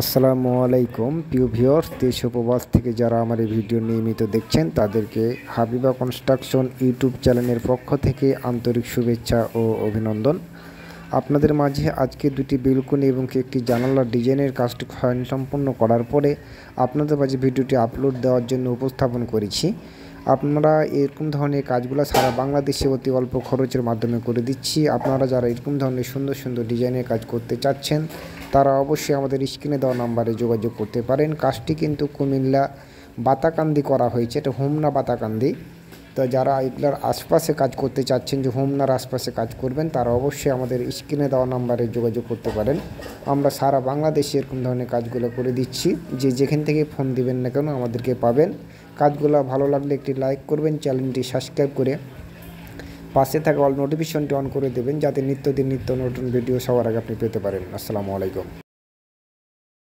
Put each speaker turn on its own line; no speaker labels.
আসসালামু আলাইকুম প্রিয় ভিউয়ার্স, দেশ ও প্রবাস থেকে যারা আমার এই ভিডিও নিয়মিত দেখছেন তাদেরকে হাবিবা কনস্ট্রাকশন ইউটিউব চ্যানেলের পক্ষ থেকে আন্তরিক শুভেচ্ছা ও অভিনন্দন। আপনাদের মাঝে আজকে দুটি বেলকনি এবং একটি জানালার ডিজাইনের কাজটি সম্পন্ন করার পরে আপনাদের মাঝে ভিডিওটি আপলোড দেওয়ার জন্য উপস্থাপন করেছি। আপনারা এরকম ধরনের কাজগুলো সারা বাংলাদেশে অতি অল্প খরচের মাধ্যমে করে দিচ্ছি। আপনারা যারা এরকম ধরনের সুন্দর সুন্দর ডিজাইনের কাজ করতে চাচ্ছেন তারা অবশ্যই আমাদের স্ক্রিনে দেওয়া নাম্বারে যোগাযোগ করতে পারেন। কাজটি কিন্তু কুমিল্লা বাতাকান্দি করা হয়েছে, এটা হোমনা বাতাকান্দি। তো যারা এগুলার আশপাশে কাজ করতে চাচ্ছেন, যে হোমনার আশপাশে কাজ করবেন, তারা অবশ্যই আমাদের স্ক্রিনে দেওয়া নাম্বারে যোগাযোগ করতে পারেন। আমরা সারা বাংলাদেশে এরকম ধরনের কাজগুলো করে দিচ্ছি। যে যেখান থেকে ফোন দিবেন না কেন আমাদেরকে পাবেন। কাজগুলো ভালো লাগলে একটি লাইক করবেন, চ্যানেলটি সাবস্ক্রাইব করে পাশে থাকা অল নোটিফিকেশনটি অন করে দেবেন, যাতে নিত্যদিন নিত্য নতুন ভিডিও সবার আগে আপনি পেতে পারেন। আসসালামু আলাইকুম।